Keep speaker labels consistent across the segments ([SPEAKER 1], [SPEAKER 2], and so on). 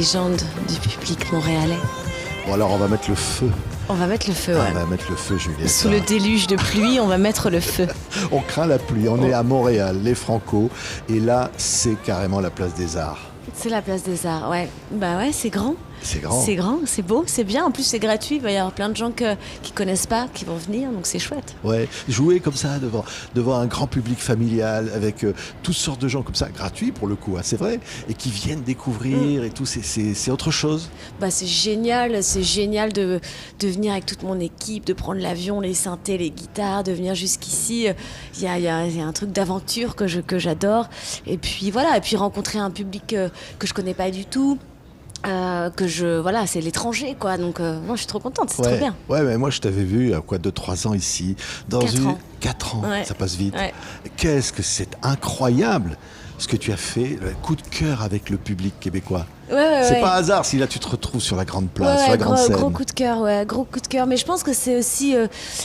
[SPEAKER 1] légende du public montréalais.
[SPEAKER 2] Bon alors on va mettre le feu.
[SPEAKER 1] On va mettre le feu, ouais.
[SPEAKER 2] On va mettre le feu, Juliette.
[SPEAKER 1] Sous le déluge de pluie, on va mettre le feu.
[SPEAKER 2] On craint la pluie, on est à Montréal, les Franco, et là c'est carrément la place des Arts.
[SPEAKER 1] C'est la place des Arts, ouais. Bah ouais, c'est grand.
[SPEAKER 2] C'est grand.
[SPEAKER 1] C'est grand, c'est beau, c'est bien. En plus, c'est gratuit. Il va y avoir plein de gens qui connaissent pas, qui vont venir, donc c'est chouette.
[SPEAKER 2] Ouais, jouer comme ça devant un grand public familial, avec toutes sortes de gens comme ça, gratuits pour le coup, hein, c'est vrai, et qui viennent découvrir et tout, c'est autre chose.
[SPEAKER 1] Bah c'est génial de venir avec toute mon équipe, de prendre l'avion, les synthés, les guitares, de venir jusqu'ici. Il y a un truc d'aventure que j'adore. Et puis voilà, et puis rencontrer un public que je connais pas du tout. C'est l'étranger quoi, donc moi je suis trop contente, c'est trop bien.
[SPEAKER 2] Ouais, mais moi je t'avais vu à 2-3 ans ici, dans 4 ans,
[SPEAKER 1] ouais.
[SPEAKER 2] Ça passe vite.
[SPEAKER 1] Ouais.
[SPEAKER 2] Qu'est-ce que c'est incroyable ce que tu as fait, le coup de cœur avec le public québécois. C'est pas hasard si là tu te retrouves sur la grande place, sur la grande scène.
[SPEAKER 1] Gros coup de cœur, gros coup de cœur. Mais je pense que c'est aussi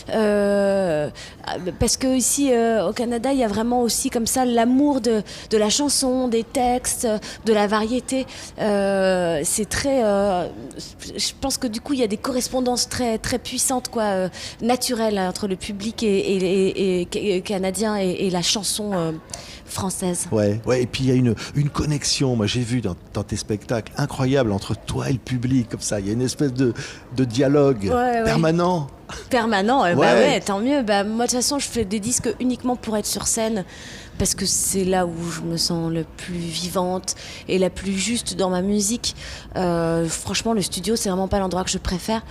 [SPEAKER 1] parce que ici au Canada, il y a vraiment aussi comme ça l'amour de la chanson, des textes, de la variété. C'est très. Je pense que du coup, il y a des correspondances très très puissantes, quoi, naturelles entre le public et canadien et la chanson française.
[SPEAKER 2] Ouais. Et puis il y a une connexion. Moi, j'ai vu dans tes spectacles incroyable entre toi et le public, comme ça. Il y a une espèce de dialogue permanent.
[SPEAKER 1] Permanent, tant mieux. Moi, de toute façon, je fais des disques uniquement pour être sur scène, parce que c'est là où je me sens le plus vivante et la plus juste dans ma musique. Franchement, le studio, c'est vraiment pas l'endroit que je préfère,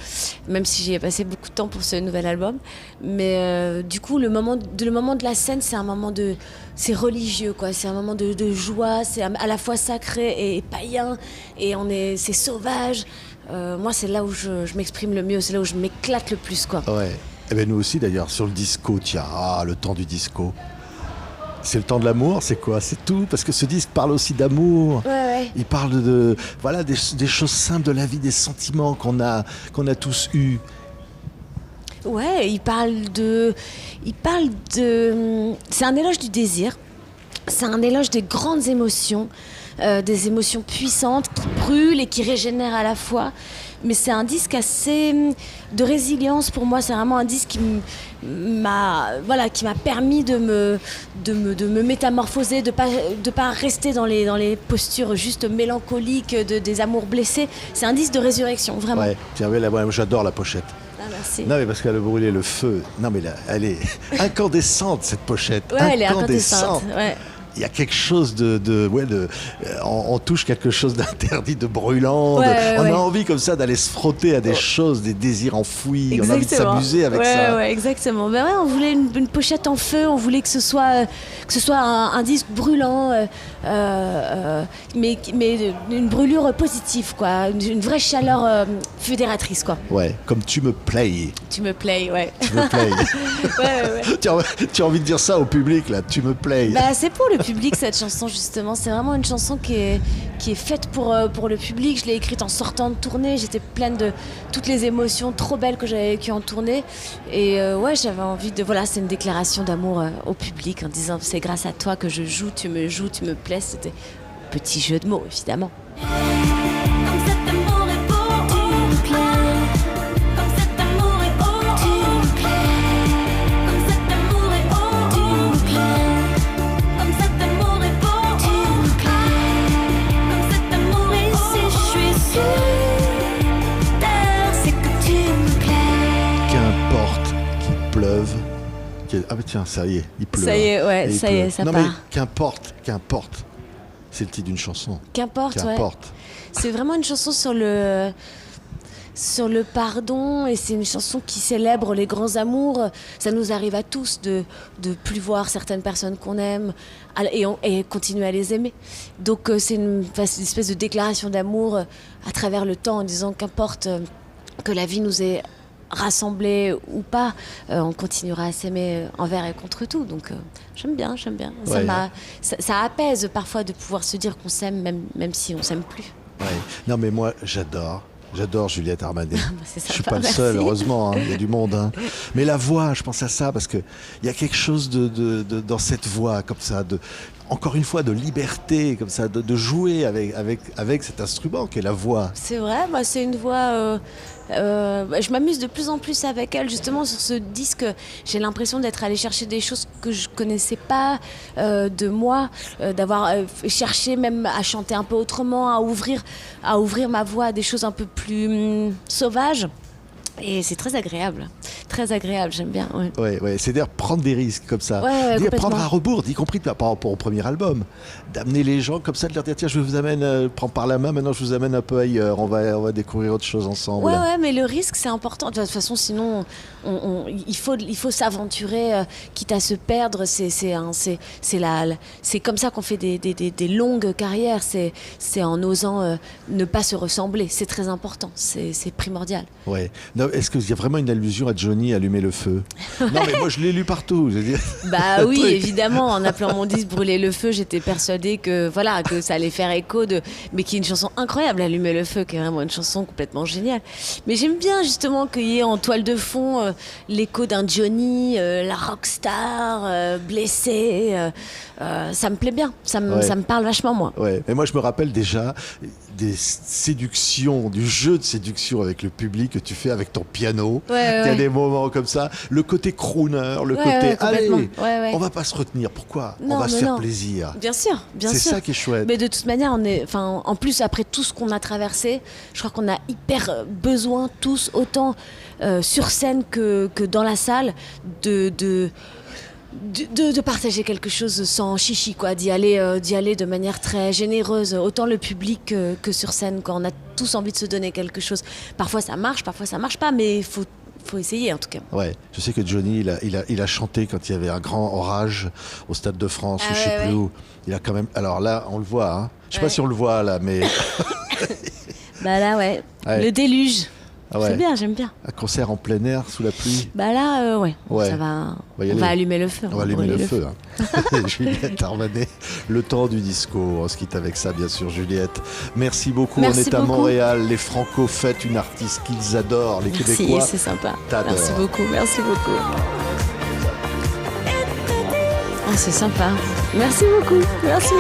[SPEAKER 1] même si j'y ai passé beaucoup de temps pour ce nouvel album. Mais du coup, le moment de la scène, c'est un moment c'est religieux, quoi. C'est un moment de joie, c'est à la fois sacré et païen, et c'est sauvage. Moi, c'est là où je m'exprime le mieux, c'est là où je m'éclate le plus, quoi.
[SPEAKER 2] Ouais. Et bien nous aussi d'ailleurs, sur le disco, tiens, le temps du disco. C'est le temps de l'amour, c'est quoi? C'est tout, parce que ce disque parle aussi d'amour.
[SPEAKER 1] Ouais.
[SPEAKER 2] Il parle des choses simples de la vie, des sentiments qu'on a tous eus.
[SPEAKER 1] Ouais, il parle de. C'est un éloge du désir. C'est un éloge des grandes émotions, des émotions puissantes qui brûlent et qui régénèrent à la fois. Mais c'est un disque assez de résilience pour moi. C'est vraiment un disque qui m'a permis de me métamorphoser, de pas rester dans les postures juste mélancoliques des amours blessés. C'est un disque de résurrection, vraiment.
[SPEAKER 2] Ouais, tiens, moi, j'adore la pochette.
[SPEAKER 1] Ah, merci.
[SPEAKER 2] Non mais parce qu'elle a brûlé le feu. Non mais là, elle est incandescente cette pochette.
[SPEAKER 1] Ouais, elle est incandescente. Ouais.
[SPEAKER 2] Il y a quelque chose on touche quelque chose d'interdit, de brûlant. On a envie comme ça d'aller se frotter à des choses, des désirs enfouis.
[SPEAKER 1] Exactement.
[SPEAKER 2] On a envie de s'amuser avec ça.
[SPEAKER 1] Ouais, exactement. On voulait une pochette en feu. On voulait que ce soit un disque brûlant, mais une brûlure positive, quoi. Une vraie chaleur fédératrice, quoi.
[SPEAKER 2] Ouais, comme tu me plais.
[SPEAKER 1] Tu me plais, ouais.
[SPEAKER 2] Tu me plais.
[SPEAKER 1] Ouais.
[SPEAKER 2] Tu as envie de dire ça au public, là. Tu me plais.
[SPEAKER 1] C'est pour le public, cette chanson, justement. C'est vraiment une chanson qui est faite pour le public. Je l'ai écrite en sortant de tournée. J'étais pleine de toutes les émotions trop belles que j'avais vécues en tournée. Et j'avais envie c'est une déclaration d'amour au public en disant c'est grâce à toi que je joue, tu me plais. C'était un petit jeu de mots, évidemment.
[SPEAKER 2] Ah bah tiens, ça y est, il pleut.
[SPEAKER 1] Ça y est, ouais, ça y est, ça part.
[SPEAKER 2] Non mais qu'importe. C'est le titre d'une chanson.
[SPEAKER 1] Qu'importe. C'est vraiment une chanson sur le pardon, et c'est une chanson qui célèbre les grands amours. Ça nous arrive à tous de plus voir certaines personnes qu'on aime et continuer à les aimer. Donc c'est une espèce de déclaration d'amour à travers le temps, en disant qu'importe que la vie nous ait rassemblés ou pas, on continuera à s'aimer envers et contre tout. Donc j'aime bien.
[SPEAKER 2] Ouais.
[SPEAKER 1] Ça apaise parfois de pouvoir se dire qu'on s'aime même si on s'aime plus.
[SPEAKER 2] Ouais. Non mais moi j'adore Juliette Armanet.
[SPEAKER 1] C'est sympa,
[SPEAKER 2] je suis pas
[SPEAKER 1] merci.
[SPEAKER 2] le seul, heureusement, il y a du monde. Mais la voix, je pense à ça parce que il y a quelque chose de dans cette voix comme ça, encore une fois, de liberté, comme ça, de jouer avec cet instrument qu'est la voix.
[SPEAKER 1] C'est vrai, bah, c'est une voix. Je m'amuse de plus en plus avec elle, justement sur ce disque. J'ai l'impression d'être allée chercher des choses que je connaissais pas de moi, d'avoir cherché même à chanter un peu autrement, à ouvrir ma voix à des choses un peu plus sauvages. Et c'est très agréable, j'aime bien.
[SPEAKER 2] Ouais, c'est-à-dire prendre des risques comme ça, prendre à rebours, y compris par rapport au premier album, d'amener les gens comme ça, de leur dire tiens, je vous amène, prends par la main, maintenant je vous amène un peu ailleurs, on va découvrir autre chose ensemble.
[SPEAKER 1] Ouais, mais le risque c'est important. De toute façon, sinon, il faut s'aventurer, quitte à se perdre. C'est comme ça qu'on fait des longues carrières. C'est en osant ne pas se ressembler. C'est très important. C'est primordial.
[SPEAKER 2] Ouais. Non, est-ce qu'il y a vraiment une allusion à Johnny Allumer le feu? Non, mais moi je l'ai lu partout. Je veux dire.
[SPEAKER 1] Bah oui, évidemment. En appelant mon disque Brûler le feu, j'étais persuadée que ça allait faire écho mais qui est une chanson incroyable, Allumer le feu, qui est vraiment une chanson complètement géniale. Mais j'aime bien justement qu'il y ait en toile de fond l'écho d'un Johnny, la rockstar, blessée. Ça me plaît bien. Ça me parle vachement, moi.
[SPEAKER 2] Ouais. Mais moi je me rappelle déjà des séductions, du jeu de séduction avec le public que tu fais avec ton piano. Il y a des moments comme ça. Le côté crooner, le côté allez, on va pas se retenir. Pourquoi? On va se faire plaisir.
[SPEAKER 1] Bien sûr.
[SPEAKER 2] C'est ça qui est chouette.
[SPEAKER 1] Mais de toute manière, en plus, après tout ce qu'on a traversé, je crois qu'on a hyper besoin tous, autant sur scène que dans la salle, de partager quelque chose sans chichi, quoi, d'y aller de manière très généreuse, autant le public que sur scène, quand on a tous envie de se donner quelque chose. Parfois ça marche pas, mais il faut essayer en tout cas.
[SPEAKER 2] Ouais, je sais que Johnny, il a chanté quand il y avait un grand orage au Stade de France, ou je sais plus où. Il a quand même. Alors là, on le voit, hein. Je sais pas si on le voit là, mais.
[SPEAKER 1] Bah là, le déluge.
[SPEAKER 2] Ah ouais.
[SPEAKER 1] C'est bien, j'aime bien.
[SPEAKER 2] Un concert en plein air, sous la pluie.
[SPEAKER 1] Bah là, ça va. On va allumer le feu.
[SPEAKER 2] On va allumer le feu. Hein. Juliette Armanet, le temps du disco. On se quitte avec ça, bien sûr, Juliette. Merci beaucoup. On est à Montréal. Les Franco fêtent une artiste qu'ils adorent. Les Québécois.
[SPEAKER 1] C'est sympa.
[SPEAKER 2] T'adores.
[SPEAKER 1] Merci beaucoup. Ah, c'est sympa. Merci beaucoup. Merci.